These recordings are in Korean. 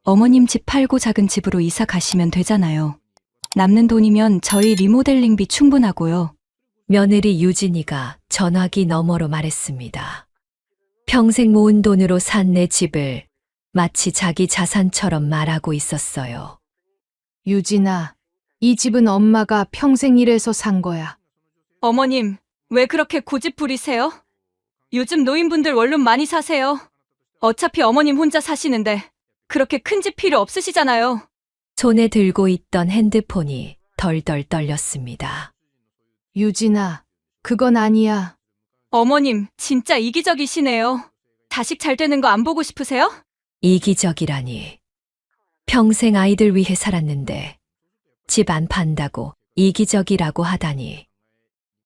어머님 집 팔고 작은 집으로 이사 가시면 되잖아요. 남는 돈이면 저희 리모델링비 충분하고요. 며느리 유진이가 전화기 너머로 말했습니다. 평생 모은 돈으로 산 내 집을 마치 자기 자산처럼 말하고 있었어요. 유진아, 이 집은 엄마가 평생 일해서 산 거야. 어머님, 왜 그렇게 고집 부리세요? 요즘 노인분들 원룸 많이 사세요. 어차피 어머님 혼자 사시는데 그렇게 큰 집 필요 없으시잖아요. 손에 들고 있던 핸드폰이 덜덜 떨렸습니다. 유진아, 그건 아니야. 어머님, 진짜 이기적이시네요. 자식 잘 되는 거 안 보고 싶으세요? 이기적이라니. 평생 아이들 위해 살았는데 집 안 판다고 이기적이라고 하다니.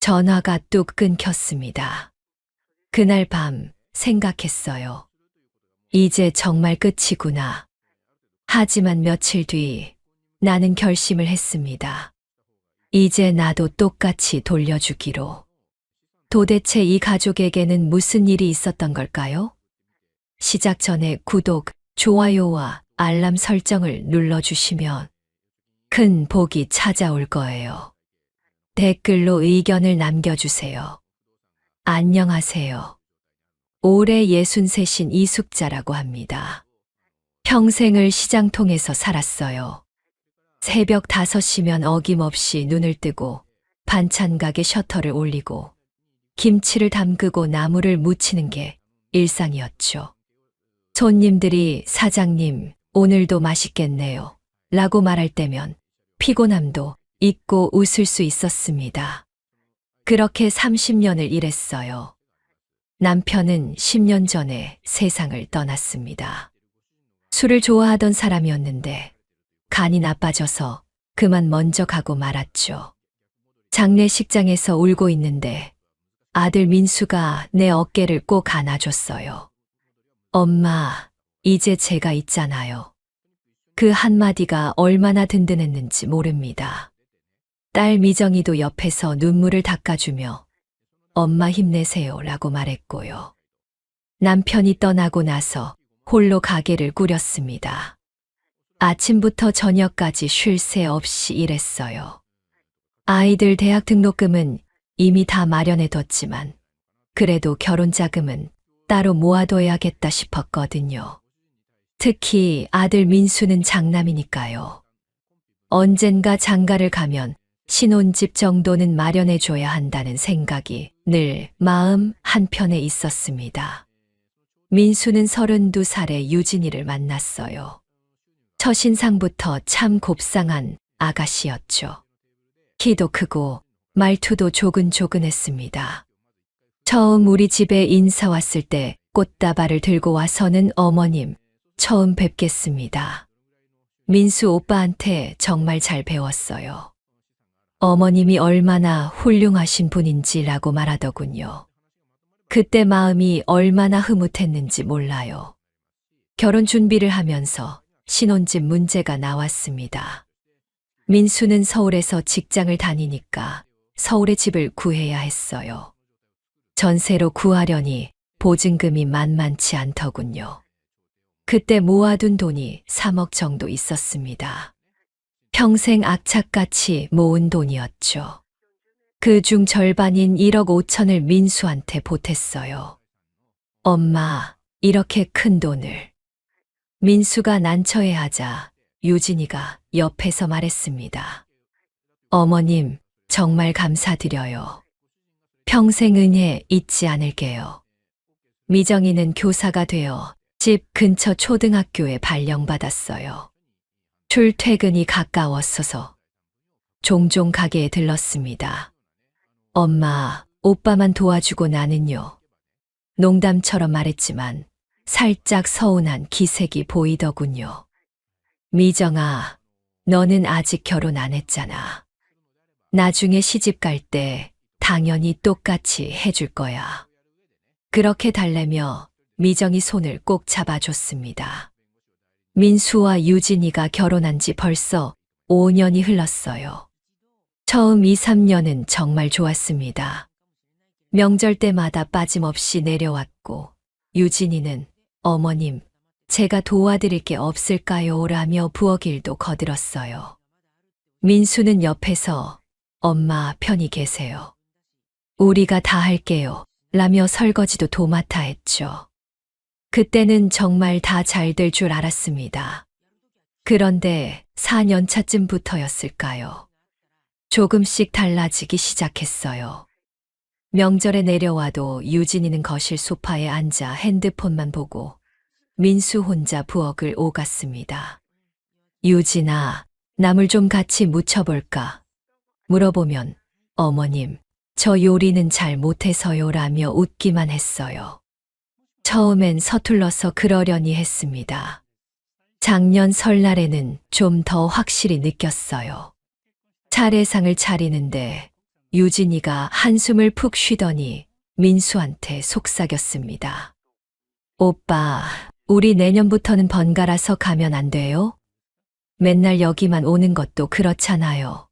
전화가 뚝 끊겼습니다. 그날 밤 생각했어요. 이제 정말 끝이구나. 하지만 며칠 뒤 나는 결심을 했습니다. 이제 나도 똑같이 돌려주기로. 도대체 이 가족에게는 무슨 일이 있었던 걸까요? 시작 전에 구독, 좋아요와 알람 설정을 눌러주시면 큰 복이 찾아올 거예요. 댓글로 의견을 남겨주세요. 안녕하세요. 올해 63인 이숙자라고 합니다. 평생을 시장통에서 살았어요. 새벽 5시면 어김없이 눈을 뜨고 반찬 가게 셔터를 올리고 김치를 담그고 나물을 무치는 게 일상이었죠. 손님들이 사장님, 오늘도 맛있겠네요. 라고 말할 때면 피곤함도 잊고 웃을 수 있었습니다. 그렇게 30년을 일했어요. 남편은 10년 전에 세상을 떠났습니다. 술을 좋아하던 사람이었는데 간이 나빠져서 그만 먼저 가고 말았죠. 장례식장에서 울고 있는데 아들 민수가 내 어깨를 꼭 안아줬어요. 엄마, 이제 제가 있잖아요. 그 한마디가 얼마나 든든했는지 모릅니다. 딸 미정이도 옆에서 눈물을 닦아주며 엄마 힘내세요 라고 말했고요. 남편이 떠나고 나서 홀로 가게를 꾸렸습니다. 아침부터 저녁까지 쉴 새 없이 일했어요. 아이들 대학 등록금은 이미 다 마련해뒀지만 그래도 결혼 자금은 따로 모아둬야겠다 싶었거든요. 특히 아들 민수는 장남이니까요. 언젠가 장가를 가면 신혼집 정도는 마련해줘야 한다는 생각이 늘 마음 한편에 있었습니다. 민수는 32살에 유진이를 만났어요. 첫인상부터 참 곱상한 아가씨였죠. 키도 크고 말투도 조근조근했습니다. 처음 우리 집에 인사 왔을 때 꽃다발을 들고 와서는 어머님, 처음 뵙겠습니다. 민수 오빠한테 정말 잘 배웠어요. 어머님이 얼마나 훌륭하신 분인지라고 말하더군요. 그때 마음이 얼마나 흐뭇했는지 몰라요. 결혼 준비를 하면서 신혼집 문제가 나왔습니다. 민수는 서울에서 직장을 다니니까 서울에 집을 구해야 했어요. 전세로 구하려니 보증금이 만만치 않더군요. 그때 모아둔 돈이 3억 정도 있었습니다. 평생 악착같이 모은 돈이었죠. 그중 절반인 1억 5천을 민수한테 보탰어요. 엄마, 이렇게 큰 돈을. 민수가 난처해하자 유진이가 옆에서 말했습니다. 어머님, 정말 감사드려요. 평생 은혜 잊지 않을게요. 미정이는 교사가 되어 집 근처 초등학교에 발령받았어요. 출퇴근이 가까웠어서 종종 가게에 들렀습니다. 엄마, 오빠만 도와주고 나는요. 농담처럼 말했지만 살짝 서운한 기색이 보이더군요. 미정아, 너는 아직 결혼 안 했잖아. 나중에 시집 갈 때 당연히 똑같이 해줄 거야. 그렇게 달래며 미정이 손을 꼭 잡아줬습니다. 민수와 유진이가 결혼한 지 벌써 5년이 흘렀어요. 처음 2, 3년은 정말 좋았습니다. 명절 때마다 빠짐없이 내려왔고 유진이는 어머님, 제가 도와드릴 게 없을까요? 라며 부엌일도 거들었어요. 민수는 옆에서 엄마 편히 계세요. 우리가 다 할게요. 라며 설거지도 도맡아 했죠. 그때는 정말 다 잘 될 줄 알았습니다. 그런데 4년 차쯤부터였을까요? 조금씩 달라지기 시작했어요. 명절에 내려와도 유진이는 거실 소파에 앉아 핸드폰만 보고 민수 혼자 부엌을 오갔습니다. 유진아, 나물 좀 같이 무쳐볼까? 물어보면 어머님, 저 요리는 잘 못해서요 라며 웃기만 했어요. 처음엔 서툴러서 그러려니 했습니다. 작년 설날에는 좀 더 확실히 느꼈어요. 차례상을 차리는데 유진이가 한숨을 푹 쉬더니 민수한테 속삭였습니다. 오빠, 우리 내년부터는 번갈아서 가면 안 돼요? 맨날 여기만 오는 것도 그렇잖아요.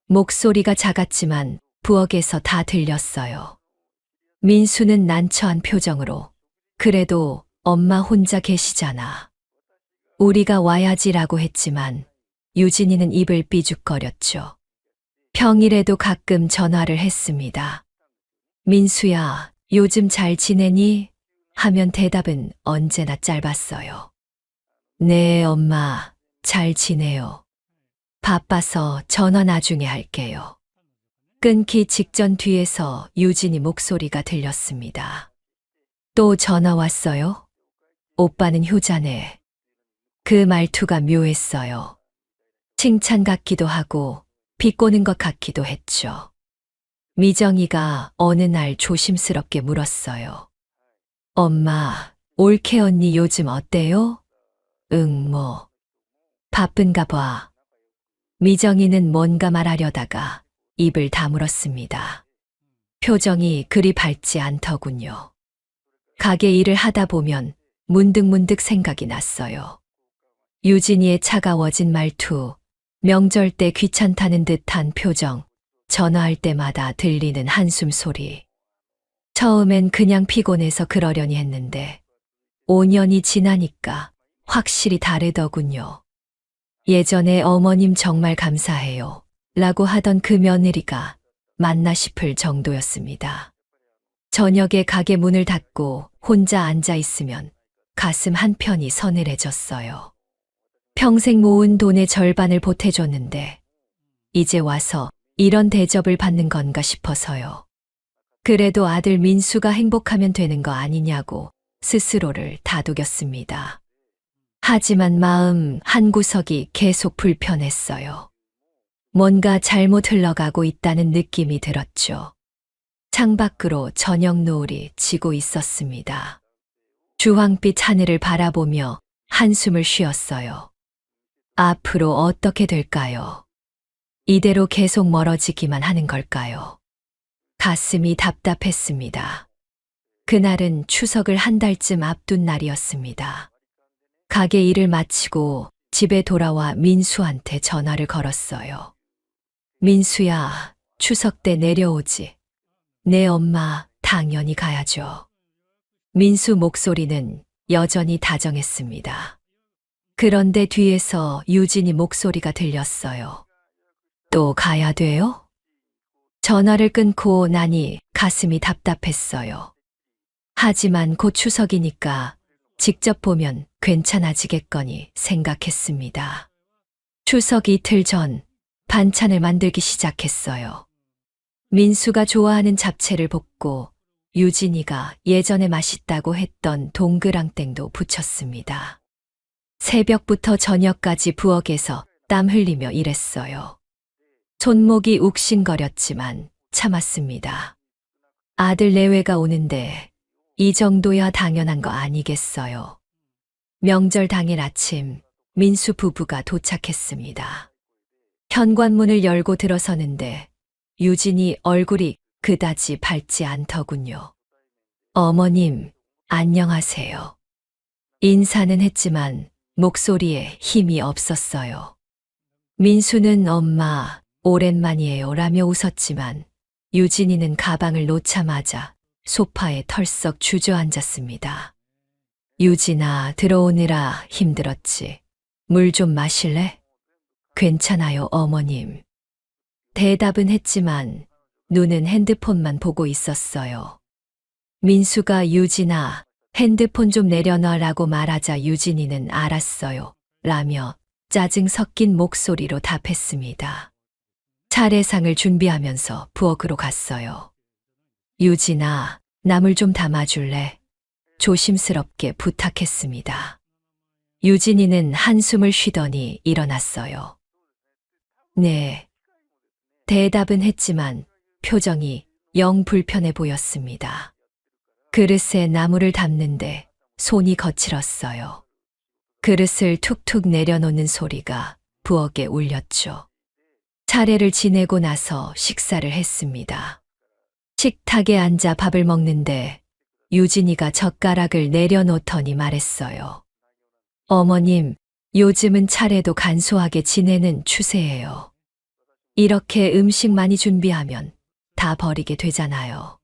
목소리가 작았지만 부엌에서 다 들렸어요. 민수는 난처한 표정으로 그래도 엄마 혼자 계시잖아. 우리가 와야지라고 했지만 유진이는 입을 삐죽거렸죠. 평일에도 가끔 전화를 했습니다. 민수야, 요즘 잘 지내니? 하면 대답은 언제나 짧았어요. 네, 엄마, 잘 지내요. 바빠서 전화 나중에 할게요. 끊기 직전 뒤에서 유진이 목소리가 들렸습니다. 또 전화 왔어요? 오빠는 효자네. 그 말투가 묘했어요. 칭찬 같기도 하고 비꼬는 것 같기도 했죠. 미정이가 어느 날 조심스럽게 물었어요. 엄마, 올케 언니 요즘 어때요? 응, 뭐. 바쁜가 봐. 미정이는 뭔가 말하려다가 입을 다물었습니다. 표정이 그리 밝지 않더군요. 가게 일을 하다 보면 문득문득 생각이 났어요. 유진이의 차가워진 말투, 명절 때 귀찮다는 듯한 표정, 전화할 때마다 들리는 한숨 소리. 처음엔 그냥 피곤해서 그러려니 했는데 5년이 지나니까 확실히 다르더군요. 예전에 어머님 정말 감사해요 라고 하던 그 며느리가 맞나 싶을 정도였습니다. 저녁에 가게 문을 닫고 혼자 앉아 있으면 가슴 한편이 서늘해졌어요. 평생 모은 돈의 절반을 보태줬는데 이제 와서 이런 대접을 받는 건가 싶어서요. 그래도 아들 민수가 행복하면 되는 거 아니냐고 스스로를 다독였습니다. 하지만 마음 한구석이 계속 불편했어요. 뭔가 잘못 흘러가고 있다는 느낌이 들었죠. 창밖으로 저녁 노을이 지고 있었습니다. 주황빛 하늘을 바라보며 한숨을 쉬었어요. 앞으로 어떻게 될까요? 이대로 계속 멀어지기만 하는 걸까요? 가슴이 답답했습니다. 그날은 추석을 한 달쯤 앞둔 날이었습니다. 가게 일을 마치고 집에 돌아와 민수한테 전화를 걸었어요. 민수야, 추석 때 내려오지? 네, 엄마, 당연히 가야죠. 민수 목소리는 여전히 다정했습니다. 그런데 뒤에서 유진이 목소리가 들렸어요. 또 가야 돼요? 전화를 끊고 나니 가슴이 답답했어요. 하지만 곧 추석이니까 직접 보면 괜찮아지겠거니 생각했습니다. 추석 이틀 전 반찬을 만들기 시작했어요. 민수가 좋아하는 잡채를 볶고 유진이가 예전에 맛있다고 했던 동그랑땡도 부쳤습니다. 새벽부터 저녁까지 부엌에서 땀 흘리며 일했어요. 손목이 욱신거렸지만 참았습니다. 아들 내외가 오는데 이 정도야 당연한 거 아니겠어요. 명절 당일 아침 민수 부부가 도착했습니다. 현관문을 열고 들어서는데 유진이 얼굴이 그다지 밝지 않더군요. 어머님, 안녕하세요. 인사는 했지만 목소리에 힘이 없었어요. 민수는 엄마, 오랜만이에요 라며 웃었지만 유진이는 가방을 놓자마자 소파에 털썩 주저앉았습니다. 유진아, 들어오느라 힘들었지. 물 좀 마실래? 괜찮아요, 어머님. 대답은 했지만 눈은 핸드폰만 보고 있었어요. 민수가 유진아, 핸드폰 좀 내려놔라고 말하자 유진이는 알았어요. 라며 짜증 섞인 목소리로 답했습니다. 차례상을 준비하면서 부엌으로 갔어요. 유진아, 나물 좀 담아줄래? 조심스럽게 부탁했습니다. 유진이는 한숨을 쉬더니 일어났어요. 네. 대답은 했지만 표정이 영 불편해 보였습니다. 그릇에 나물을 담는데 손이 거칠었어요. 그릇을 툭툭 내려놓는 소리가 부엌에 울렸죠. 차례를 지내고 나서 식사를 했습니다. 식탁에 앉아 밥을 먹는데 유진이가 젓가락을 내려놓더니 말했어요. 어머님, 요즘은 차례도 간소하게 지내는 추세예요. 이렇게 음식 많이 준비하면 다 버리게 되잖아요.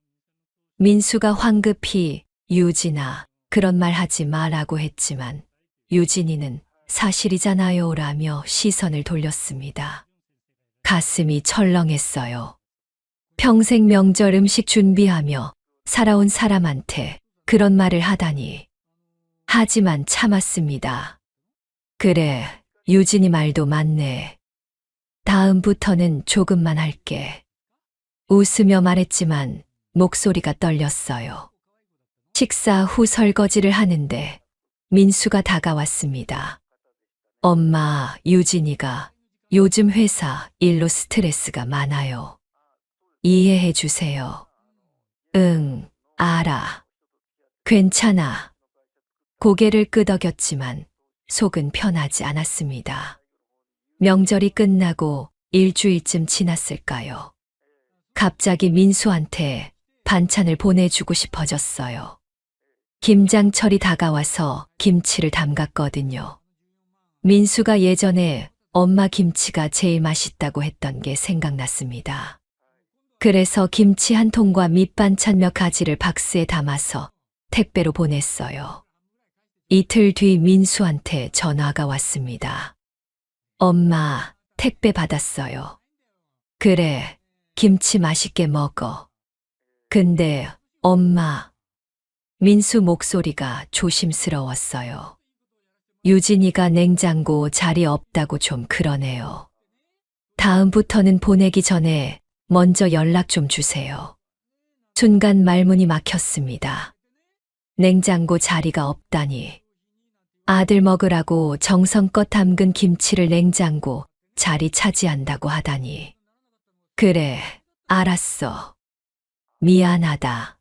민수가 황급히 유진아, 그런 말 하지 마라고 했지만 유진이는 사실이잖아요 라며 시선을 돌렸습니다. 가슴이 철렁했어요. 평생 명절 음식 준비하며 살아온 사람한테 그런 말을 하다니. 하지만 참았습니다. 그래, 유진이 말도 맞네. 다음부터는 조금만 할게. 웃으며 말했지만 목소리가 떨렸어요. 식사 후 설거지를 하는데 민수가 다가왔습니다. 엄마, 유진이가 요즘 회사 일로 스트레스가 많아요. 이해해 주세요. 응, 알아. 괜찮아. 고개를 끄덕였지만 속은 편하지 않았습니다. 명절이 끝나고 일주일쯤 지났을까요? 갑자기 민수한테 반찬을 보내주고 싶어졌어요. 김장철이 다가와서 김치를 담갔거든요. 민수가 예전에 엄마 김치가 제일 맛있다고 했던 게 생각났습니다. 그래서 김치 한 통과 밑반찬 몇 가지를 박스에 담아서 택배로 보냈어요. 이틀 뒤 민수한테 전화가 왔습니다. 엄마, 택배 받았어요. 그래, 김치 맛있게 먹어. 근데 엄마, 민수 목소리가 조심스러웠어요. 유진이가 냉장고 자리 없다고 좀 그러네요. 다음부터는 보내기 전에 먼저 연락 좀 주세요. 순간 말문이 막혔습니다. 냉장고 자리가 없다니. 아들 먹으라고 정성껏 담근 김치를 냉장고 자리 차지한다고 하다니. 그래, 알았어. 미안하다.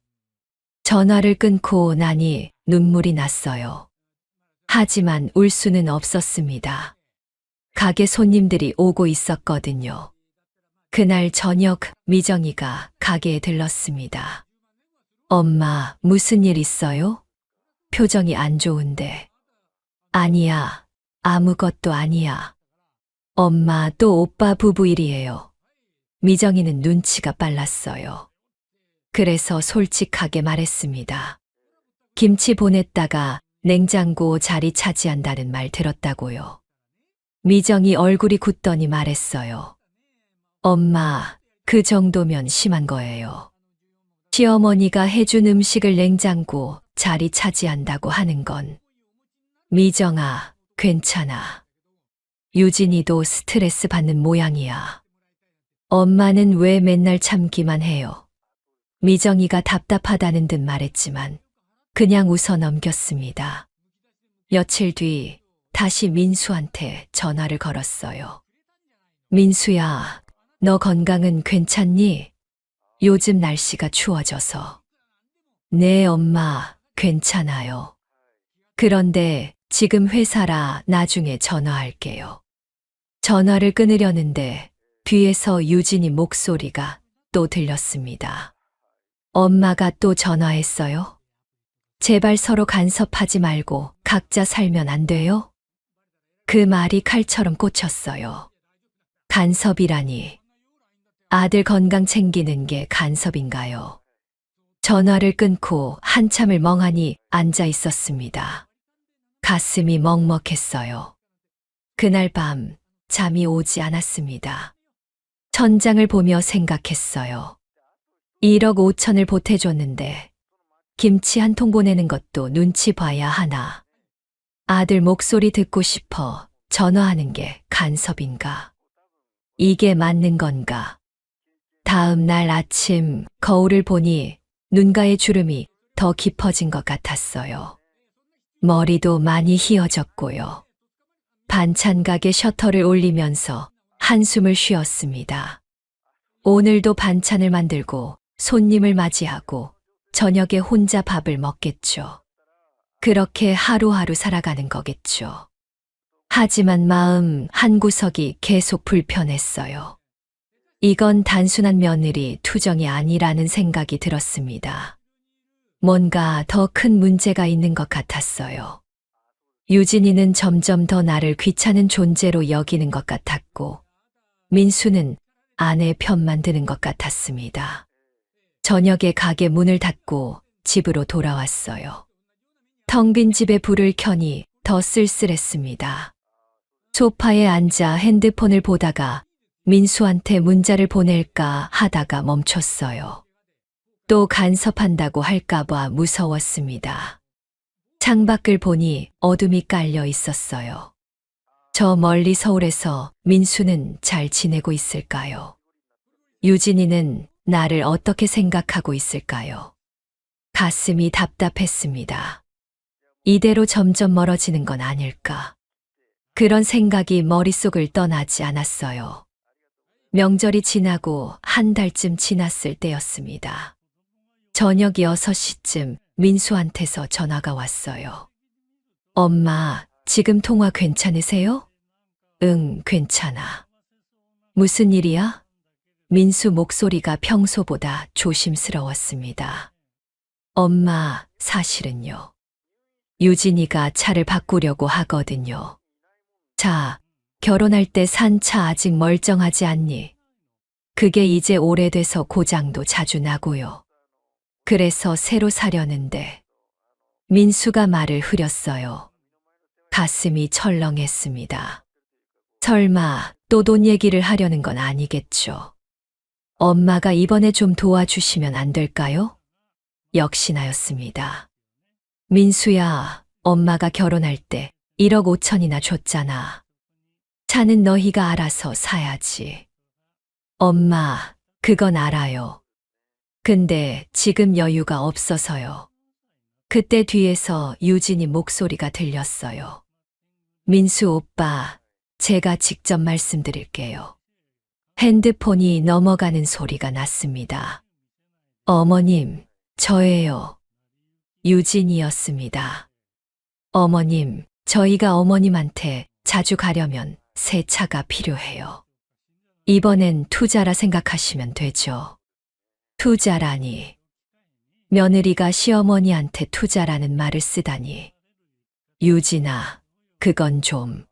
전화를 끊고 나니 눈물이 났어요. 하지만 울 수는 없었습니다. 가게 손님들이 오고 있었거든요. 그날 저녁 미정이가 가게에 들렀습니다. 엄마, 무슨 일 있어요? 표정이 안 좋은데. 아니야, 아무것도 아니야. 엄마, 또 오빠 부부 일이에요. 미정이는 눈치가 빨랐어요. 그래서 솔직하게 말했습니다. 김치 보냈다가 냉장고 자리 차지한다는 말 들었다고요. 미정이 얼굴이 굳더니 말했어요. 엄마, 그 정도면 심한 거예요. 시어머니가 해준 음식을 냉장고 자리 차지한다고 하는 건. 미정아, 괜찮아. 유진이도 스트레스 받는 모양이야. 엄마는 왜 맨날 참기만 해요? 미정이가 답답하다는 듯 말했지만 그냥 웃어 넘겼습니다. 며칠 뒤 다시 민수한테 전화를 걸었어요. 민수야, 너 건강은 괜찮니? 요즘 날씨가 추워져서. 네, 엄마, 괜찮아요. 그런데 지금 회사라 나중에 전화할게요. 전화를 끊으려는데 뒤에서 유진이 목소리가 또 들렸습니다. 엄마가 또 전화했어요? 제발 서로 간섭하지 말고 각자 살면 안 돼요? 그 말이 칼처럼 꽂혔어요. 간섭이라니. 아들 건강 챙기는 게 간섭인가요? 전화를 끊고 한참을 멍하니 앉아 있었습니다. 가슴이 먹먹했어요. 그날 밤 잠이 오지 않았습니다. 천장을 보며 생각했어요. 1억 5천을 보태줬는데 김치 한 통 보내는 것도 눈치 봐야 하나. 아들 목소리 듣고 싶어 전화하는 게 간섭인가? 이게 맞는 건가? 다음 날 아침 거울을 보니 눈가의 주름이 더 깊어진 것 같았어요. 머리도 많이 휘어졌고요. 반찬 가게 셔터를 올리면서 한숨을 쉬었습니다. 오늘도 반찬을 만들고 손님을 맞이하고 저녁에 혼자 밥을 먹겠죠. 그렇게 하루하루 살아가는 거겠죠. 하지만 마음 한구석이 계속 불편했어요. 이건 단순한 며느리 투정이 아니라는 생각이 들었습니다. 뭔가 더 큰 문제가 있는 것 같았어요. 유진이는 점점 더 나를 귀찮은 존재로 여기는 것 같았고, 민수는 아내 편만 드는 것 같았습니다. 저녁에 가게 문을 닫고 집으로 돌아왔어요. 텅 빈 집에 불을 켜니 더 쓸쓸했습니다. 소파에 앉아 핸드폰을 보다가 민수한테 문자를 보낼까 하다가 멈췄어요. 또 간섭한다고 할까봐 무서웠습니다. 창밖을 보니 어둠이 깔려 있었어요. 저 멀리 서울에서 민수는 잘 지내고 있을까요? 유진이는 나를 어떻게 생각하고 있을까요? 가슴이 답답했습니다. 이대로 점점 멀어지는 건 아닐까? 그런 생각이 머릿속을 떠나지 않았어요. 명절이 지나고 한 달쯤 지났을 때였습니다. 저녁 6시쯤 민수한테서 전화가 왔어요. 엄마, 지금 통화 괜찮으세요? 응, 괜찮아. 무슨 일이야? 민수 목소리가 평소보다 조심스러웠습니다. 엄마, 사실은요. 유진이가 차를 바꾸려고 하거든요. 자, 결혼할 때 산 차 아직 멀쩡하지 않니? 그게 이제 오래돼서 고장도 자주 나고요. 그래서 새로 사려는데. 민수가 말을 흐렸어요. 가슴이 철렁했습니다. 설마 또 돈 얘기를 하려는 건 아니겠죠. 엄마가 이번에 좀 도와주시면 안 될까요? 역시나였습니다. 민수야, 엄마가 결혼할 때 1억 5천이나 줬잖아. 차는 너희가 알아서 사야지. 엄마, 그건 알아요. 근데 지금 여유가 없어서요. 그때 뒤에서 유진이 목소리가 들렸어요. 민수 오빠, 제가 직접 말씀드릴게요. 핸드폰이 넘어가는 소리가 났습니다. 어머님, 저예요. 유진이었습니다. 어머님, 저희가 어머님한테 자주 가려면 새 차가 필요해요. 이번엔 투자라 생각하시면 되죠. 투자라니. 며느리가 시어머니한테 투자라는 말을 쓰다니. 유진아, 그건 좀.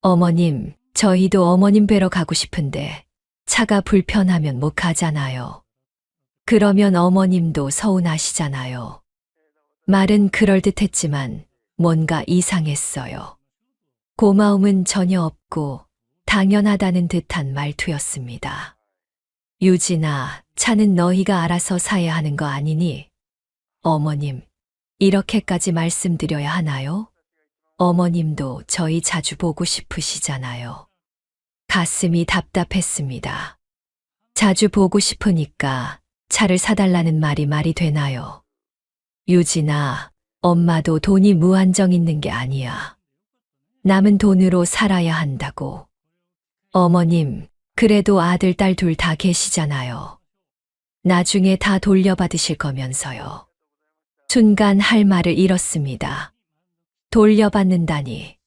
어머님, 저희도 어머님 뵈러 가고 싶은데 차가 불편하면 못 가잖아요. 그러면 어머님도 서운하시잖아요. 말은 그럴듯했지만 뭔가 이상했어요. 고마움은 전혀 없고 당연하다는 듯한 말투였습니다. 유진아, 차는 너희가 알아서 사야 하는 거 아니니? 어머님, 이렇게까지 말씀드려야 하나요? 어머님도 저희 자주 보고 싶으시잖아요. 가슴이 답답했습니다. 자주 보고 싶으니까 차를 사달라는 말이 되나요? 유진아, 엄마도 돈이 무한정 있는 게 아니야. 남은 돈으로 살아야 한다고. 어머님, 그래도 아들, 딸 둘 다 계시잖아요. 나중에 다 돌려받으실 거면서요. 순간 할 말을 잃었습니다. 돌려받는다니.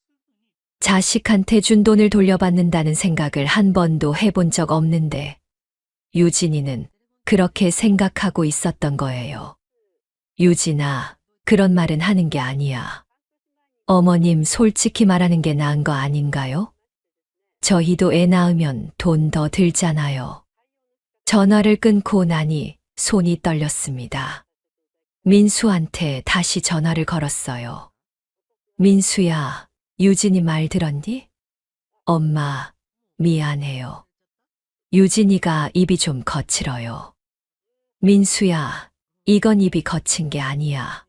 자식한테 준 돈을 돌려받는다는 생각을 한 번도 해본 적 없는데 유진이는 그렇게 생각하고 있었던 거예요. 유진아, 그런 말은 하는 게 아니야. 어머님, 솔직히 말하는 게 나은 거 아닌가요? 저희도 애 낳으면 돈 더 들잖아요. 전화를 끊고 나니 손이 떨렸습니다. 민수한테 다시 전화를 걸었어요. 민수야, 유진이 말 들었니? 엄마, 미안해요. 유진이가 입이 좀 거칠어요. 민수야, 이건 입이 거친 게 아니야.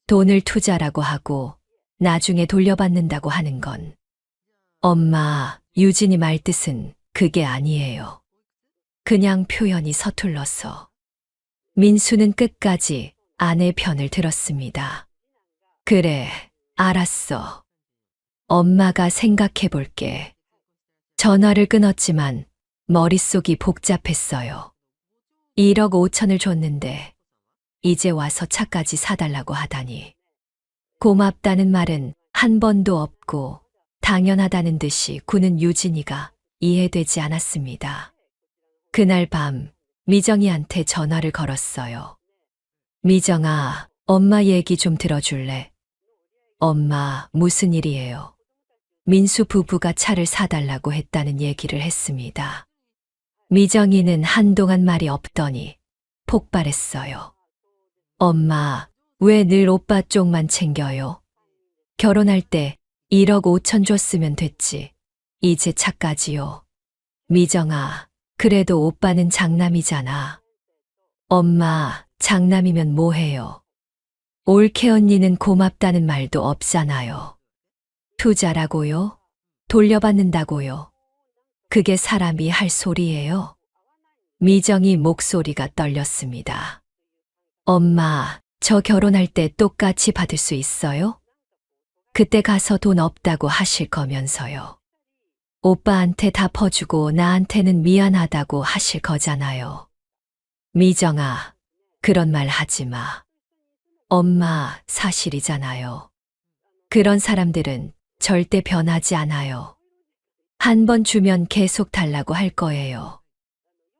돈을 투자라고 하고 나중에 돌려받는다고 하는 건. 엄마, 유진이 말 뜻은 그게 아니에요. 그냥 표현이 서툴러서. 민수는 끝까지 아내 편을 들었습니다. 그래, 알았어. 엄마가 생각해 볼게. 전화를 끊었지만 머릿속이 복잡했어요. 1억 5천을 줬는데 이제 와서 차까지 사달라고 하다니. 고맙다는 말은 한 번도 없고 당연하다는 듯이 구는 유진이가 이해되지 않았습니다. 그날 밤 미정이한테 전화를 걸었어요. 미정아, 엄마 얘기 좀 들어줄래? 엄마, 무슨 일이에요? 민수 부부가 차를 사달라고 했다는 얘기를 했습니다. 미정이는 한동안 말이 없더니 폭발했어요. 엄마, 왜 늘 오빠 쪽만 챙겨요? 결혼할 때 1억 5천 줬으면 됐지. 이제 차까지요. 미정아, 그래도 오빠는 장남이잖아. 엄마, 장남이면 뭐해요? 올케 언니는 고맙다는 말도 없잖아요. 투자라고요? 돌려받는다고요? 그게 사람이 할 소리예요? 미정이 목소리가 떨렸습니다. 엄마, 저 결혼할 때 똑같이 받을 수 있어요? 그때 가서 돈 없다고 하실 거면서요. 오빠한테 다 퍼주고 나한테는 미안하다고 하실 거잖아요. 미정아, 그런 말 하지 마. 엄마, 사실이잖아요. 그런 사람들은 절대 변하지 않아요. 한 번 주면 계속 달라고 할 거예요.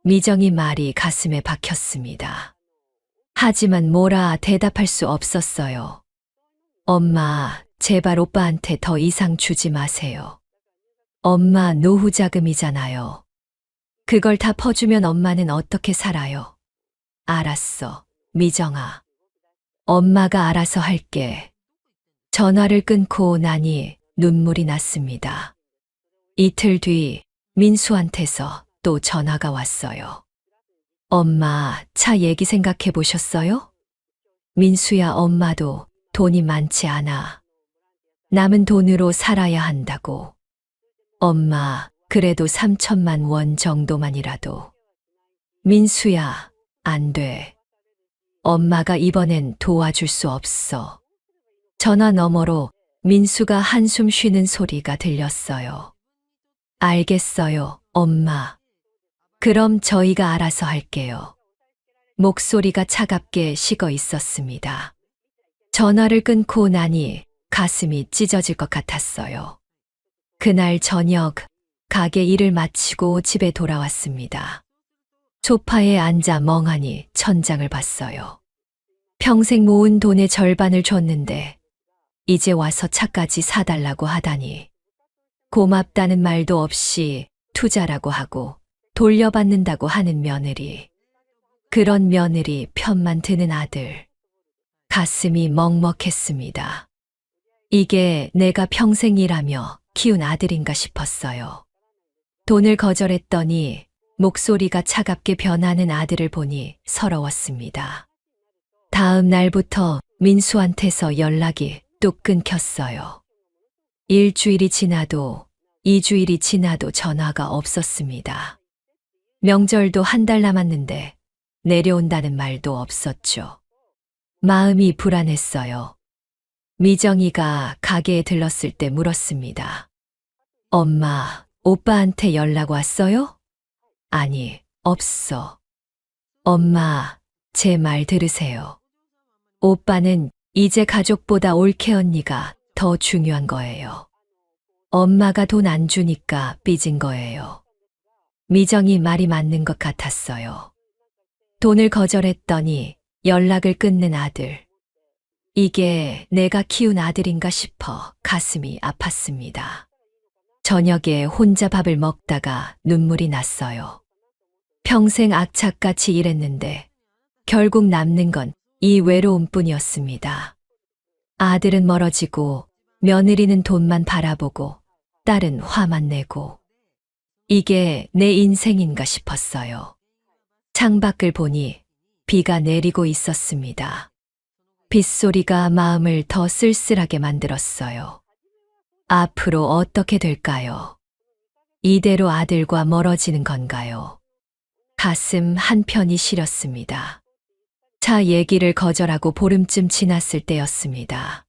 미정이 말이 가슴에 박혔습니다. 하지만 뭐라 대답할 수 없었어요. 엄마, 제발 오빠한테 더 이상 주지 마세요. 엄마 노후 자금이잖아요. 그걸 다 퍼주면 엄마는 어떻게 살아요? 알았어, 미정아. 엄마가 알아서 할게. 전화를 끊고 나니 눈물이 났습니다. 이틀 뒤 민수한테서 또 전화가 왔어요. 엄마, 차 얘기 생각해 보셨어요? 민수야, 엄마도 돈이 많지 않아. 남은 돈으로 살아야 한다고. 엄마, 그래도 3천만 원 정도만이라도. 민수야, 안 돼. 엄마가 이번엔 도와줄 수 없어. 전화 너머로 민수가 한숨 쉬는 소리가 들렸어요. 알겠어요, 엄마. 그럼 저희가 알아서 할게요. 목소리가 차갑게 식어 있었습니다. 전화를 끊고 나니 가슴이 찢어질 것 같았어요. 그날 저녁 가게 일을 마치고 집에 돌아왔습니다. 소파에 앉아 멍하니 천장을 봤어요. 평생 모은 돈의 절반을 줬는데 이제 와서 차까지 사달라고 하다니. 고맙다는 말도 없이 투자라고 하고 돌려받는다고 하는 며느리. 그런 며느리 편만 드는 아들. 가슴이 먹먹했습니다. 이게 내가 평생 일하며 키운 아들인가 싶었어요. 돈을 거절했더니 목소리가 차갑게 변하는 아들을 보니 서러웠습니다. 다음 날부터 민수한테서 연락이 뚝 끊겼어요. 일주일이 지나도 2주일이 지나도 전화가 없었습니다. 명절도 한 달 남았는데 내려온다는 말도 없었죠. 마음이 불안했어요. 미정이가 가게에 들렀을 때 물었습니다. 엄마, 오빠한테 연락 왔어요? 아니, 없어. 엄마, 제 말 들으세요. 오빠는 이제 가족보다 올케 언니가 더 중요한 거예요. 엄마가 돈 안 주니까 삐진 거예요. 미정이 말이 맞는 것 같았어요. 돈을 거절했더니 연락을 끊는 아들. 이게 내가 키운 아들인가 싶어 가슴이 아팠습니다. 저녁에 혼자 밥을 먹다가 눈물이 났어요. 평생 악착같이 일했는데 결국 남는 건 이 외로움뿐이었습니다. 아들은 멀어지고 며느리는 돈만 바라보고 딸은 화만 내고. 이게 내 인생인가 싶었어요. 창밖을 보니 비가 내리고 있었습니다. 빗소리가 마음을 더 쓸쓸하게 만들었어요. 앞으로 어떻게 될까요? 이대로 아들과 멀어지는 건가요? 가슴 한편이 시렸습니다. 차 얘기를 거절하고 보름쯤 지났을 때였습니다.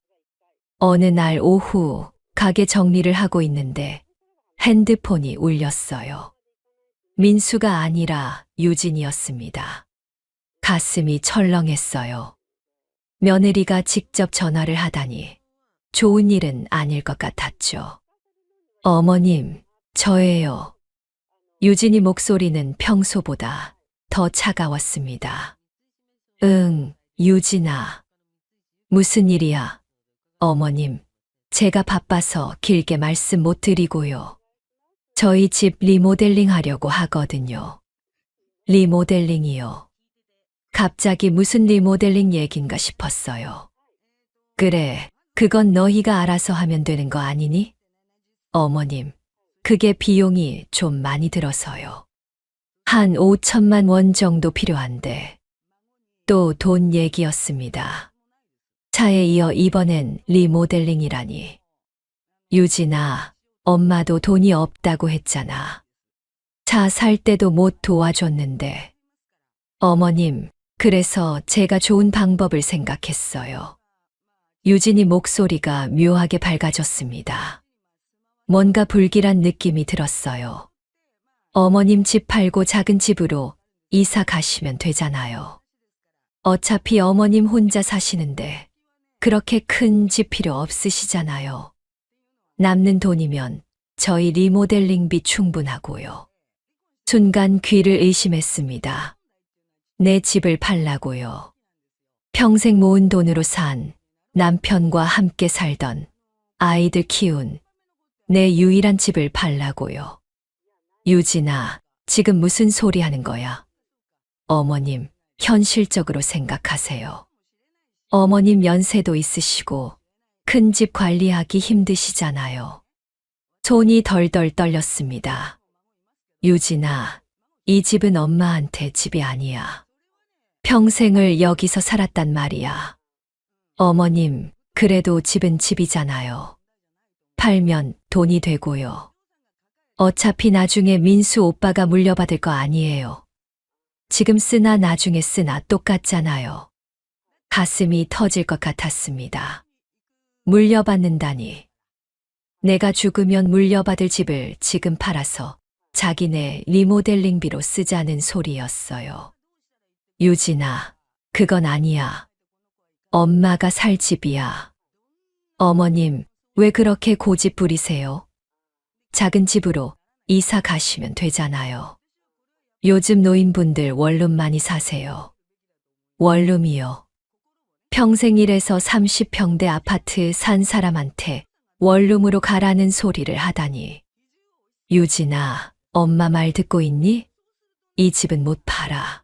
어느 날 오후 가게 정리를 하고 있는데 핸드폰이 울렸어요. 민수가 아니라 유진이었습니다. 가슴이 철렁했어요. 며느리가 직접 전화를 하다니 좋은 일은 아닐 것 같았죠. 어머님, 저예요. 유진이 목소리는 평소보다 더 차가웠습니다. 응, 유진아. 무슨 일이야? 어머님, 제가 바빠서 길게 말씀 못 드리고요. 저희 집 리모델링 하려고 하거든요. 리모델링이요. 갑자기 무슨 리모델링 얘긴가 싶었어요. 그래, 그건 너희가 알아서 하면 되는 거 아니니? 어머님, 그게 비용이 좀 많이 들어서요. 한 5천만 원 정도 필요한데. 또 돈 얘기였습니다. 차에 이어 이번엔 리모델링이라니. 유진아, 엄마도 돈이 없다고 했잖아. 차 살 때도 못 도와줬는데. 어머님, 그래서 제가 좋은 방법을 생각했어요. 유진이 목소리가 묘하게 밝아졌습니다. 뭔가 불길한 느낌이 들었어요. 어머님 집 팔고 작은 집으로 이사 가시면 되잖아요. 어차피 어머님 혼자 사시는데 그렇게 큰 집 필요 없으시잖아요. 남는 돈이면 저희 리모델링비 충분하고요. 순간 귀를 의심했습니다. 내 집을 팔라고요. 평생 모은 돈으로 산, 남편과 함께 살던, 아이들 키운 내 유일한 집을 팔라고요. 유진아, 지금 무슨 소리 하는 거야? 어머님, 현실적으로 생각하세요. 어머님 연세도 있으시고 큰 집 관리하기 힘드시잖아요. 손이 덜덜 떨렸습니다. 유진아, 이 집은 엄마한테 집이 아니야. 평생을 여기서 살았단 말이야. 어머님, 그래도 집은 집이잖아요. 팔면 돈이 되고요. 어차피 나중에 민수 오빠가 물려받을 거 아니에요. 지금 쓰나 나중에 쓰나 똑같잖아요. 가슴이 터질 것 같았습니다. 물려받는다니. 내가 죽으면 물려받을 집을 지금 팔아서 자기네 리모델링비로 쓰자는 소리였어요. 유진아, 그건 아니야. 엄마가 살 집이야. 어머님, 왜 그렇게 고집 부리세요? 작은 집으로 이사 가시면 되잖아요. 요즘 노인분들 원룸 많이 사세요. 원룸이요. 평생 일해서 30평대 아파트 산 사람한테 원룸으로 가라는 소리를 하다니. 유진아, 엄마 말 듣고 있니? 이 집은 못 팔아.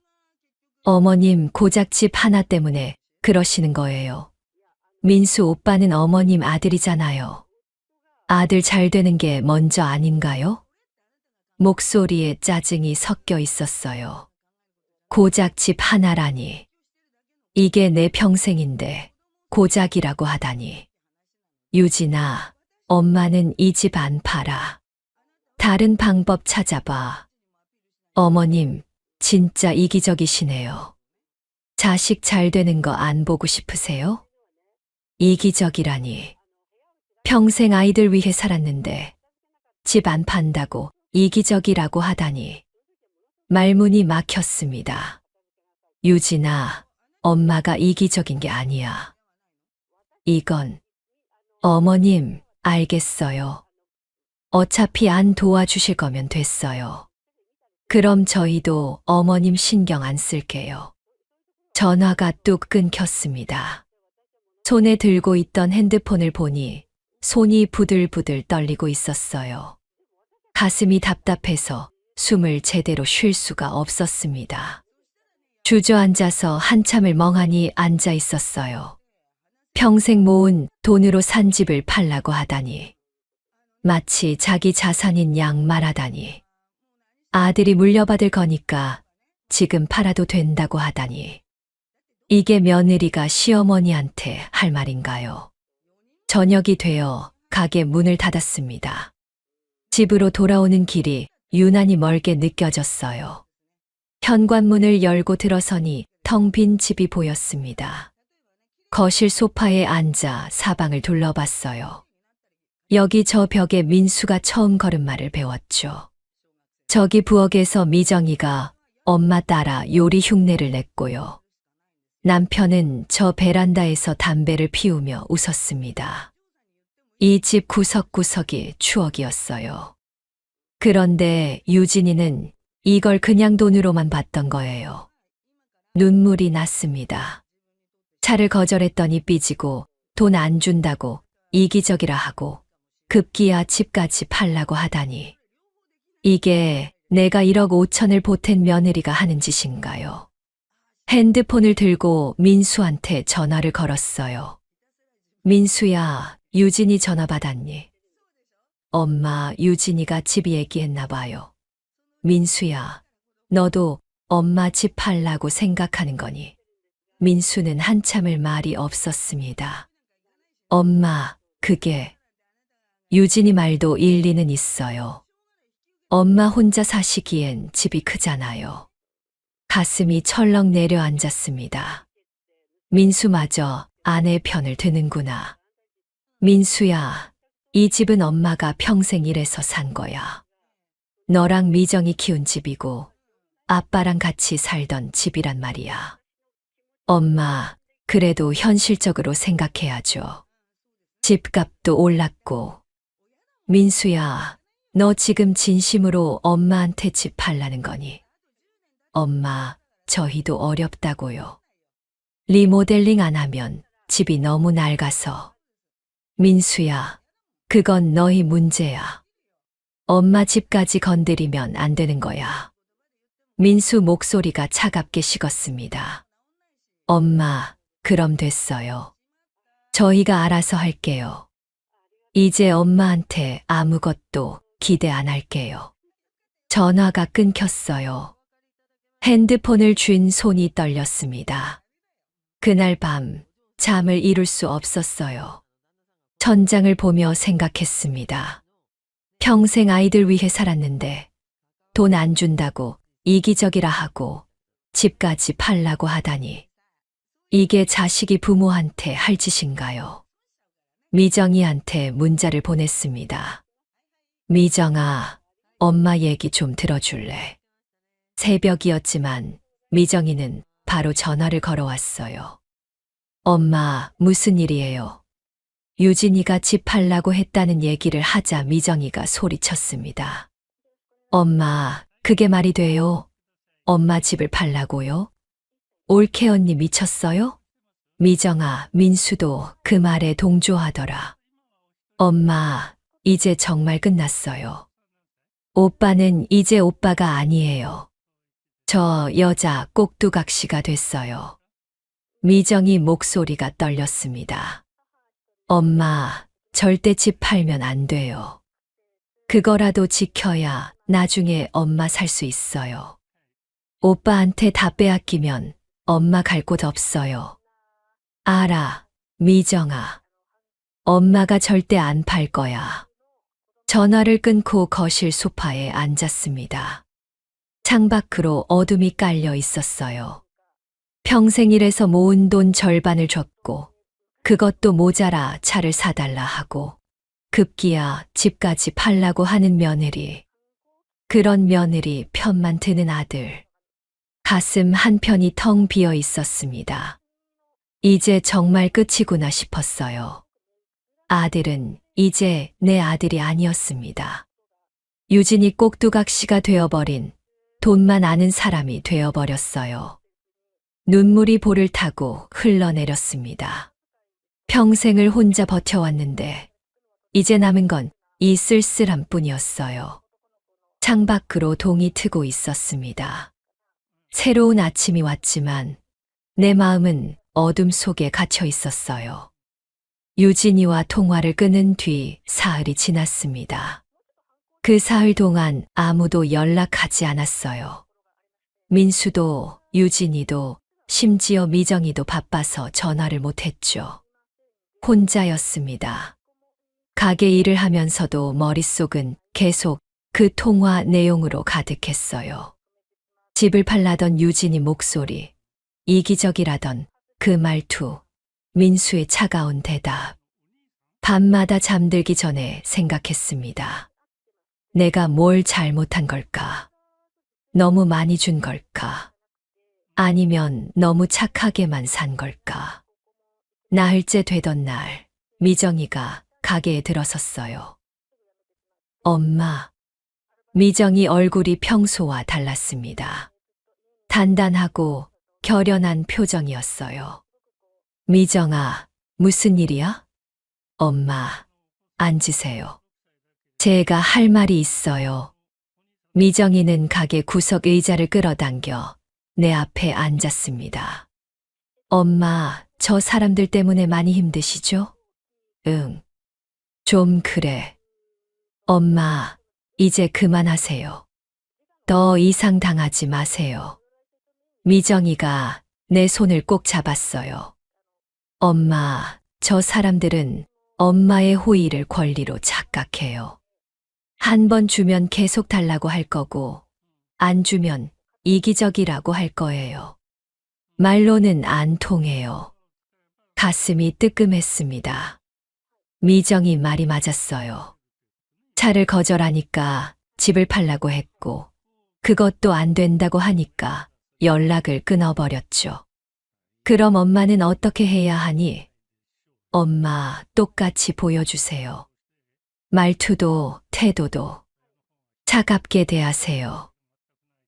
어머님 고작집 하나 때문에 그러시는 거예요. 민수 오빠는 어머님 아들이잖아요. 아들 잘 되는 게 먼저 아닌가요? 목소리에 짜증이 섞여 있었어요. 고작 집 하나라니. 이게 내 평생인데 고작이라고 하다니. 유진아, 엄마는 이 집 안 팔아. 다른 방법 찾아봐. 어머님, 진짜 이기적이시네요. 자식 잘 되는 거 안 보고 싶으세요? 이기적이라니. 평생 아이들 위해 살았는데 집 안 판다고 이기적이라고 하다니. 말문이 막혔습니다. 유진아, 엄마가 이기적인 게 아니야. 이건 어머님, 알겠어요. 어차피 안 도와주실 거면 됐어요. 그럼 저희도 어머님 신경 안 쓸게요. 전화가 뚝 끊겼습니다. 손에 들고 있던 핸드폰을 보니 손이 부들부들 떨리고 있었어요. 가슴이 답답해서 숨을 제대로 쉴 수가 없었습니다. 주저앉아서 한참을 멍하니 앉아 있었어요. 평생 모은 돈으로 산 집을 팔라고 하다니. 마치 자기 자산인 양 말하다니. 아들이 물려받을 거니까 지금 팔아도 된다고 하다니. 이게 며느리가 시어머니한테 할 말인가요? 저녁이 되어 가게 문을 닫았습니다. 집으로 돌아오는 길이 유난히 멀게 느껴졌어요. 현관문을 열고 들어서니 텅 빈 집이 보였습니다. 거실 소파에 앉아 사방을 둘러봤어요. 여기 저 벽에 민수가 처음 걸음마를 배웠죠. 저기 부엌에서 미정이가 엄마 따라 요리 흉내를 냈고요. 남편은 저 베란다에서 담배를 피우며 웃었습니다. 이 집 구석구석이 추억이었어요. 그런데 유진이는 이걸 그냥 돈으로만 봤던 거예요. 눈물이 났습니다. 차를 거절했더니 삐지고 돈 안 준다고 이기적이라 하고 급기야 집까지 팔라고 하다니. 이게 내가 1억 5천을 보탠 며느리가 하는 짓인가요? 핸드폰을 들고 민수한테 전화를 걸었어요. 민수야, 유진이 전화 받았니? 엄마, 유진이가 집 얘기했나 봐요. 민수야, 너도 엄마 집 팔라고 생각하는 거니? 민수는 한참을 말이 없었습니다. 엄마, 그게... 유진이 말도 일리는 있어요. 엄마 혼자 사시기엔 집이 크잖아요. 가슴이 철렁 내려앉았습니다. 민수마저 아내 편을 드는구나. 민수야, 이 집은 엄마가 평생 일해서 산 거야. 너랑 미정이 키운 집이고 아빠랑 같이 살던 집이란 말이야. 엄마, 그래도 현실적으로 생각해야죠. 집값도 올랐고. 민수야, 너 지금 진심으로 엄마한테 집 팔라는 거니? 엄마, 저희도 어렵다고요. 리모델링 안 하면 집이 너무 낡아서. 민수야, 그건 너희 문제야. 엄마 집까지 건드리면 안 되는 거야. 민수 목소리가 차갑게 식었습니다. 엄마, 그럼 됐어요. 저희가 알아서 할게요. 이제 엄마한테 아무것도 기대 안 할게요. 전화가 끊겼어요. 핸드폰을 쥔 손이 떨렸습니다. 그날 밤 잠을 이룰 수 없었어요. 천장을 보며 생각했습니다. 평생 아이들 위해 살았는데 돈 안 준다고 이기적이라 하고 집까지 팔라고 하다니. 이게 자식이 부모한테 할 짓인가요? 미정이한테 문자를 보냈습니다. 미정아, 엄마 얘기 좀 들어줄래? 새벽이었지만 미정이는 바로 전화를 걸어왔어요. 엄마, 무슨 일이에요? 유진이가 집 팔라고 했다는 얘기를 하자 미정이가 소리쳤습니다. 엄마, 그게 말이 돼요? 엄마 집을 팔라고요? 올케 언니 미쳤어요? 미정아, 민수도 그 말에 동조하더라. 엄마, 이제 정말 끝났어요. 오빠는 이제 오빠가 아니에요. 저 여자 꼭두각시가 됐어요. 미정이 목소리가 떨렸습니다. 엄마, 절대 집 팔면 안 돼요. 그거라도 지켜야 나중에 엄마 살 수 있어요. 오빠한테 다 빼앗기면 엄마 갈 곳 없어요. 알아, 미정아. 엄마가 절대 안 팔 거야. 전화를 끊고 거실 소파에 앉았습니다. 창밖으로 어둠이 깔려 있었어요. 평생 일해서 모은 돈 절반을 줬고 그것도 모자라 차를 사달라 하고 급기야 집까지 팔라고 하는 며느리. 그런 며느리 편만 드는 아들. 가슴 한편이 텅 비어 있었습니다. 이제 정말 끝이구나 싶었어요. 아들은 이제 내 아들이 아니었습니다. 유진이 꼭두각시가 되어버린 돈만 아는 사람이 되어버렸어요. 눈물이 볼을 타고 흘러내렸습니다. 평생을 혼자 버텨왔는데 이제 남은 건 이 쓸쓸함 뿐이었어요. 창밖으로 동이 트고 있었습니다. 새로운 아침이 왔지만 내 마음은 어둠 속에 갇혀 있었어요. 유진이와 통화를 끊은 뒤 사흘이 지났습니다. 그 사흘 동안 아무도 연락하지 않았어요. 민수도 유진이도 심지어 미정이도 바빠서 전화를 못했죠. 혼자였습니다. 가게 일을 하면서도 머릿속은 계속 그 통화 내용으로 가득했어요. 집을 팔라던 유진이 목소리, 이기적이라던 그 말투, 민수의 차가운 대답. 밤마다 잠들기 전에 생각했습니다. 내가 뭘 잘못한 걸까? 너무 많이 준 걸까? 아니면 너무 착하게만 산 걸까? 나흘째 되던 날, 미정이가 가게에 들어섰어요. 엄마. 미정이 얼굴이 평소와 달랐습니다. 단단하고 결연한 표정이었어요. 미정아, 무슨 일이야? 엄마, 앉으세요. 제가 할 말이 있어요. 미정이는 가게 구석 의자를 끌어당겨 내 앞에 앉았습니다. 엄마, 저 사람들 때문에 많이 힘드시죠? 응. 좀 그래. 엄마, 이제 그만하세요. 더 이상 당하지 마세요. 미정이가 내 손을 꼭 잡았어요. 엄마, 저 사람들은 엄마의 호의를 권리로 착각해요. 한 번 주면 계속 달라고 할 거고, 안 주면 이기적이라고 할 거예요. 말로는 안 통해요. 가슴이 뜨끔했습니다. 미정이 말이 맞았어요. 차를 거절하니까 집을 팔라고 했고, 그것도 안 된다고 하니까 연락을 끊어버렸죠. 그럼 엄마는 어떻게 해야 하니? 엄마, 똑같이 보여주세요. 말투도 태도도 차갑게 대하세요.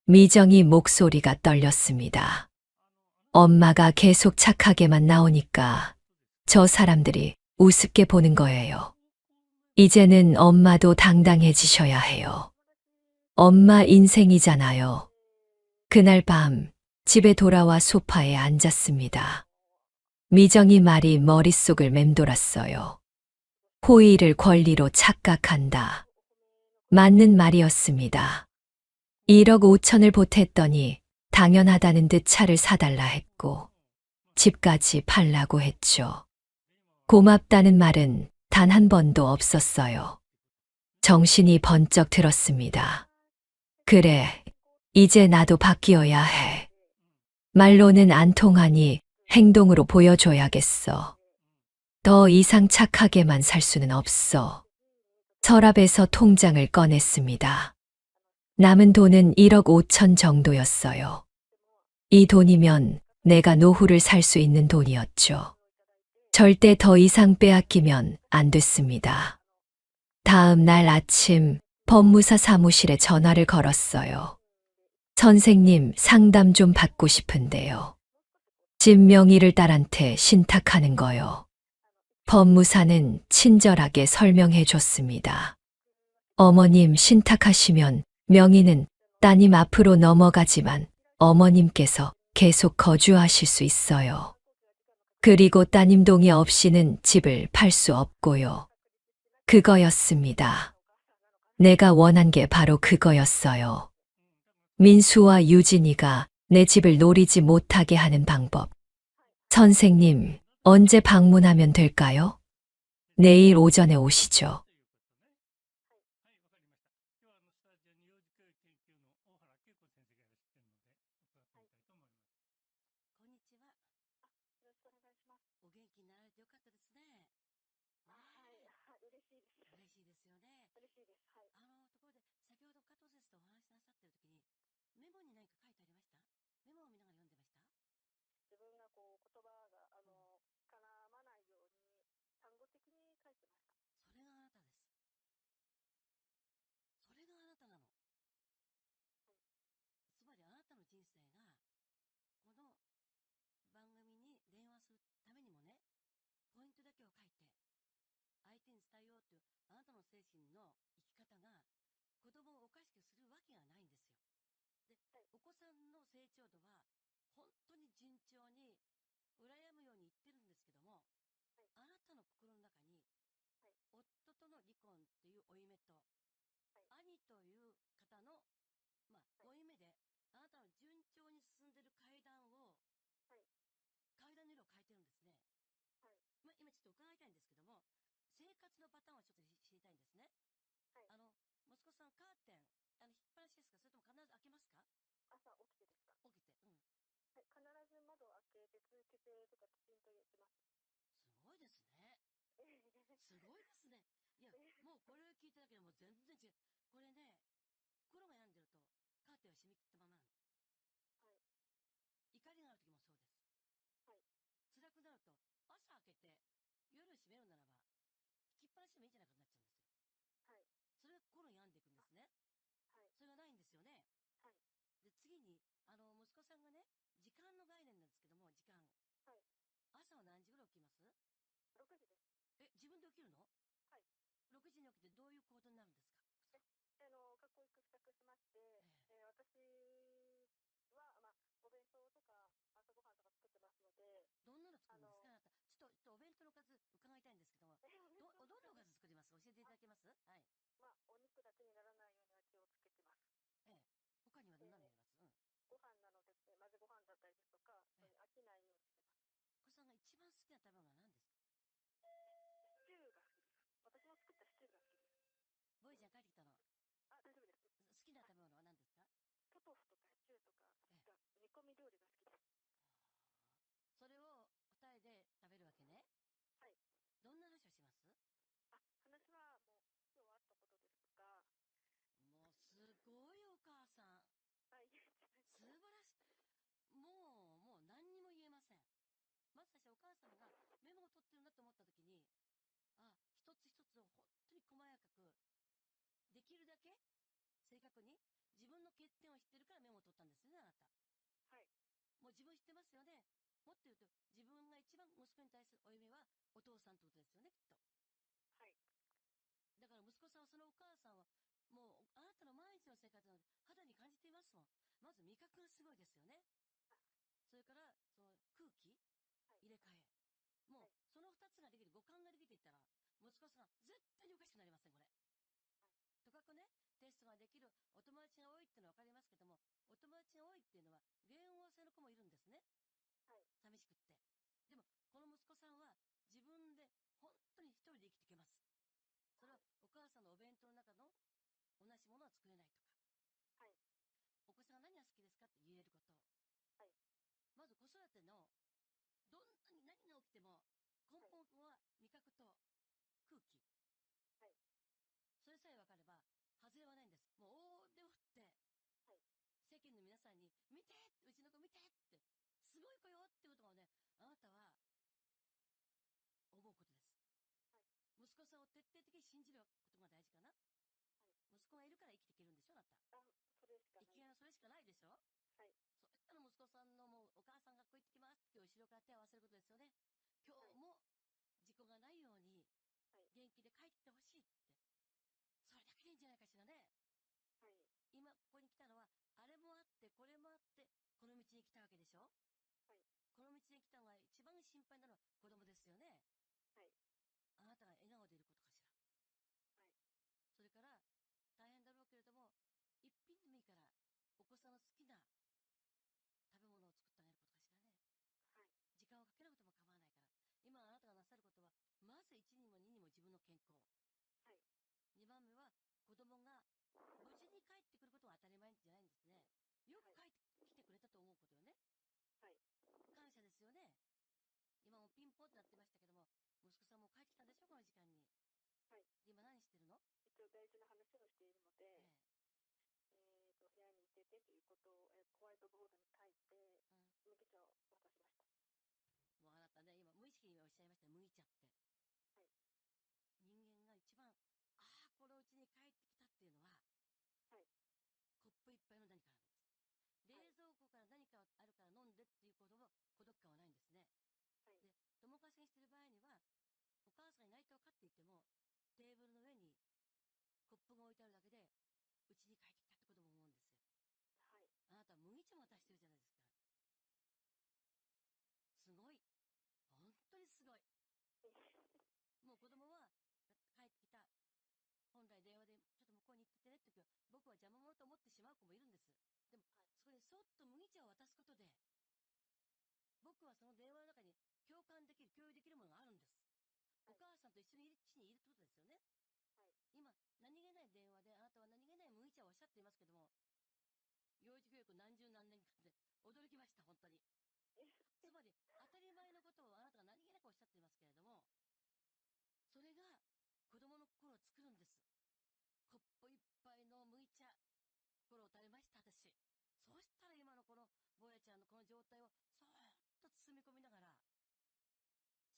미정이 목소리가 떨렸습니다. 엄마가 계속 착하게만 나오니까 저 사람들이 우습게 보는 거예요. 이제는 엄마도 당당해지셔야 해요. 엄마 인생이잖아요. 그날 밤 집에 돌아와 소파에 앉았습니다. 미정이 말이 머릿속을 맴돌았어요. 호의를 권리로 착각한다. 맞는 말이었습니다. 1억 5천을 보탰더니 당연하다는 듯 차를 사달라 했고 집까지 팔라고 했죠. 고맙다는 말은 단 한 번도 없었어요. 정신이 번쩍 들었습니다. 그래, 이제 나도 바뀌어야 해. 말로는 안 통하니 행동으로 보여줘야겠어. 더 이상 착하게만 살 수는 없어. 서랍에서 통장을 꺼냈습니다. 남은 돈은 1억 5천 정도였어요. 이 돈이면 내가 노후를 살 수 있는 돈이었죠. 절대 더 이상 빼앗기면 안 됐습니다. 다음 날 아침 법무사 사무실에 전화를 걸었어요. 선생님, 상담 좀 받고 싶은데요. 집 명의를 딸한테 신탁하는 거요. 법무사는 친절하게 설명해 줬습니다. 어머님 신탁하시면 명의는 따님 앞으로 넘어가지만 어머님께서 계속 거주하실 수 있어요. 그리고 따님 동의 없이는 집을 팔 수 없고요. 그거였습니다. 내가 원한 게 바로 그거였어요. 민수와 유진이가 내 집을 노리지 못하게 하는 방법. 선생님, 언제 방문하면 될까요? 내일 오전에 오시죠. たの心の中に、はい夫との離婚っていう負い目と、はい兄という方の、まあ、はい負い目で、あなたの順調に進んでる階段を、はい階段の色を変えてるんですね。はいまあ、今ちょっと伺いたいんですけども、生活のパターンをちょっと知りたいんですね。はい息子さんカーテン、引っ張らしですか？それとも必ず開けますか？朝起きてですか？起きて。うん。はい、必ず窓を開けて通気性とかきちんとやってます。すごいですね。すごいですね。いや、もうこれを聞いただけでもう全然違う。これね、心が病んでると、カーテンは閉め切ったままなの。はい。怒りがある時もそうです。はい。辛くなると、朝開けて、夜閉めるならば、引きっぱなしでもいいんじゃないかとなっちゃうんですよ。はい。それが心病んでいくんですね。はい。それがないんですよね。はい。で、次に、息子さんがね、時間の概念なんですけども、時間。はい。朝は何時頃起きます？6時です。え、自分で起きるの？はい。6時に起きてどういう行動になるんですか？学校行く支度しまして、私は、まあ、お弁当とか朝ごはんとか作ってますので、どんなの作るんですか？あなた。ちょっとお弁当の数伺いたいんですけども、どんなおかず作ります？教えていただけます？はい。まあ、お肉だけにならないようには気をつけてます。ええ。他にはどんなのやります？うん。ご飯なので、混ぜご飯だったりですとか、ええ。飽きないようにしてます。お子さんが一番好きな食べ物は何ですか？シチューが好きです。私の作ったシチューが好きです。ボーイちゃん帰ってきたの。あ、大丈夫です。好きな食べ物は何ですか？ポトフとかシチューとか、ええ煮込み料理が好きです。あーそれを二人で食べるわけね。はい。どんな話をします？話はもう、今日あったことですとか、もうすごいお母さん。はい、素晴らしい。もう何にも言えません。まず最初お母様がメモを取ってるなと思った時に、一つ一つを本当に細やかく、できるだけ正確に自分の欠点を知ってるからメモを取ったんですよね、あなた。はい、もう自分知ってますよね。もっと言うと、自分が一番息子に対する負い目はお父さんってことですよね、きっと。はい、だから息子さんはそのお母さんは、もうあなたの毎日の生活なので肌に感じていますもん。まず味覚がすごいですよね。それから、その空気はい、入れ替え。もうはい、その二つができる、五感ができていったら、息子さん絶対におかしくなりません、これ。はい、とかくね、テストができるお友達が多いっていうのはわかりますけども、お友達が多いっていうのは、原因を忘れる子もいるんですね。はい、寂しくって。でも、この息子さんは自分で本当に一人で生きていけます。それはお母さんのお弁当の中の同じものは作れないとか。はい、お子さんが何が好きですかって言えること。はい、まず子育ての、どんなに何が起きても、根本は味覚と空気。はい、それさえ分かれば、外れはないんです。もう大手を振って、はい、世間の皆さんに、見てうちの子見てって、すごい子よってことをね、あなたは、思うことです。はい、息子さんを徹底的に信じることが大事かな。はい。息子がいるから生きていけるんでしょ、あなた。それしか生きがいないです。はそれしかないでしょ。はい、そういったの息子さんのもう、お母さん学校行ってきますって後ろから手を合わせることですよね。今はい、日も事故がないように、はい、元気で帰ってきてほしいって。それだけでいいんじゃないかしらね。はい、今ここに来たのは、あれもあって、これもあって、この道に来たわけでしょ。はい、この道に来たのが一番心配なのは子供ですよね。はい、あなたが笑顔でいることかしら。はい、それから、大変だろうけれども、一品でもいいから、お子さんの好きな食べ物を作ってあげることかしらね。はい、時間をかけなくても構わないから。今あなたがなさることは、まず1にも2にも自分の健康。はい、2番目は、子供が無事に帰ってくることは当たり前じゃないんですね。よく帰ってきてくれたと思うことよね。はい、感謝ですよね。今もピンポンってなってましたけども、息子さんも帰ってきたんでしょ、この時間に。はい。で今何してるの？一応大事な話をしているので、え部屋にいててということを、ホワイトボードに書いて、うん。麦茶を渡しました。もうあなたね、今無意識におっしゃいましたよ、麦茶って。はい。人間が一番、このうちに帰ってきたっていうのは、はい。コップ一杯の何かなんです。冷蔵庫から何かあるから飲んでっていうことも孤独感はないんですね。はい。で、友貸しにしてる場合には、お母さんに泣いて分かっていても、テーブルの上にコップが置いてあるだけで、うちに帰ってきたってことも思うんですよ。はい。あなたは麦茶も渡してるじゃないですか。すごい。本当にすごい。ょっと麦茶を渡すことで、僕はその電話の中に共感できる、共有できるものがあるんです。はいお母さんと一緒にいるってことですよね。はい。今、何気ない電話であなたは何気ない麦茶をおっしゃっていますけども、幼児教育何十何年間で驚きました、本当に。つまり、当たり前のことをあなたが何気なくおっしゃっていますけれども、それが子供の心を作るんです。コップ一杯の麦茶、心を打たれました、私。そうしたら今のこの、坊やちゃんのこの状態を、そーっと包み込みながら、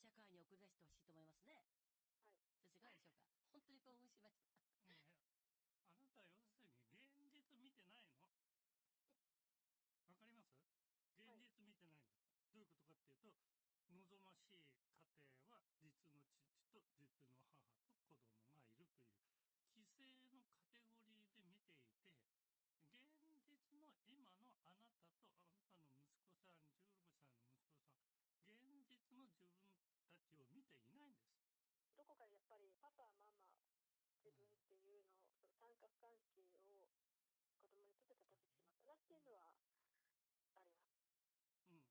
社会に送り出してほしいと思いますね。はい。先生、いかがでしょうか。本当に興奮しました。あなたは要するに現実見てないの。わかります？現実見てないんです。どういうことかっていうと、望ましい家庭は実の父と実の母と子供がいるという既成のカテゴリーで見ていて、現実の今のあなたとあなたの息子さん、16歳の息子さん、現実の自分たちを見ていないんです。どこかでやっぱりパパ、ママ、自分っていうのを、その三角関係を子供にとって立たせてしまったなっていうのはあります。うん。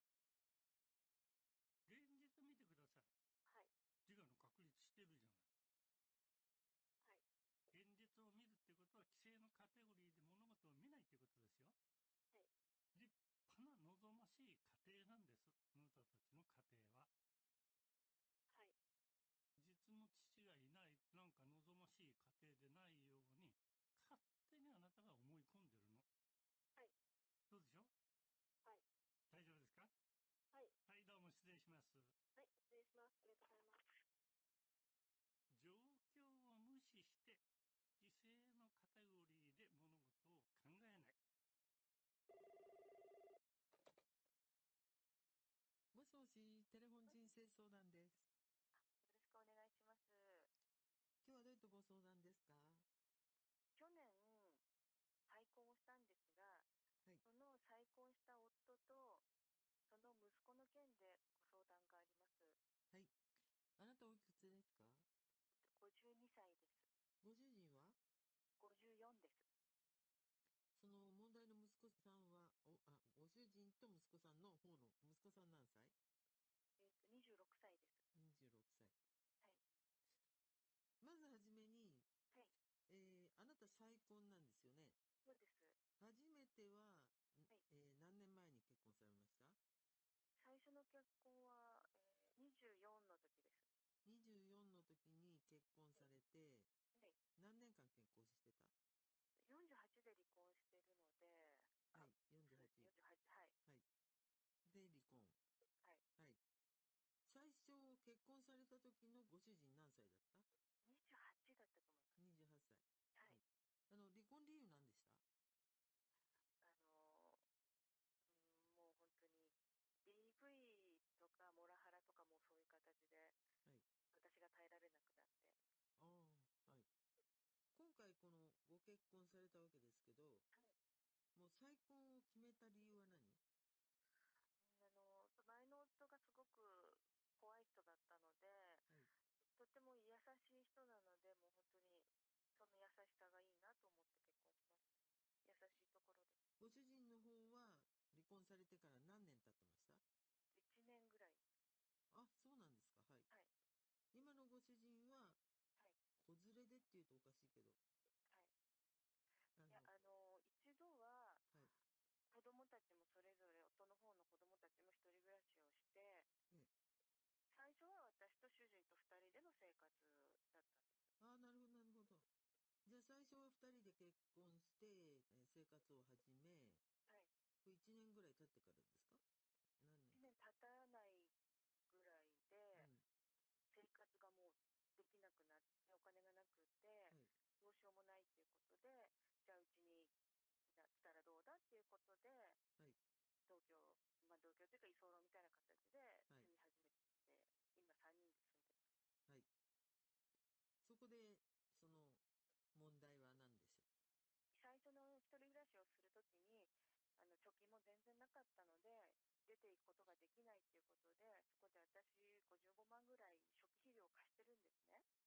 現実見てください。はい。自我の確立してるじゃない。はい。現実を見るってことは既成のカテゴリーで物事を見ないってことですよ。はい。立派な望ましい家庭なんです。あなたたちの家庭は。はい。実の父がいない、なんか望ましい家庭でないように、勝手にあなたが思い込んでるの。はい。そうでしょ？はい。大丈夫ですか？はい。はい、どうも失礼します。はい。失礼します。ありがとうございます。状況を無視して、既成のカテゴリーで物事を考えない。もしもし、テレフォン人生相談です。よろしくお願いします。今日はどういったご相談ですか？去年、再婚をしたんですが、はい。その再婚した夫と、その息子の件でご相談があります。はい。あなたおいくつですか52歳です。ご主人は54です。その問題の息子さんは、ご主人と息子さんの方の息子さん何歳？26歳です。26歳。はい。まずはじめに、はい。あなた再婚なんですよね。そうです。初めては、はい。何年前に結婚されました？最初の結婚は、24の時です。24の時に結婚されて、はい。何年間結婚してた？48で離婚してるので、はい、そうです。48。48、はい。はい。で、離婚。はい。はい。最初結婚された時のご主人何歳だった？ 28だったと思います。28 歳。はい。離婚理由何でした？もう本当に DV とかモラハラとかもそういう形で、はい。私が耐えられなくなって。ああ、はい。今回このご結婚されたわけですけど、はい。もう再婚を決めた理由は何？前の夫がすごく怖い人だったので、はい。とても優しい人なので、もう本当にその優しさがいいなと思って結婚しました。優しいところです。ご主人の方は離婚されてから何年経ってました？1年ぐらい。あ、そうなんですか。はい。はい。今のご主人は、はい。子連れでって言うとおかしいけど、はい。あの、いや、一度は、はい。子供たちもそれぞれ、夫の方の子供たちも一人暮らしをして、ええ。最初は私と主人と二人での生活だったんです。ああ、なるほど、なるほど。じゃあ最初は二人で結婚して、生活を始め、はい。これ1年ぐらい経ってからですか？何年1か。年経たないぐらいで、うん。生活がもうできなくなって、お金がなくて、はい。どうしようもないっていうことで、じゃあうちに来たらどうだっていうことで、はい。同居、同居というか居候みたいな形ではい。住み始めて、今3人で住んでます。はい。そこで、その問題は何でしょ最初の一人暮らしをするときに、貯金も全然なかったので、出ていくことができないっていうことで、そこで私55万ぐらい初期費用を貸してるんですね。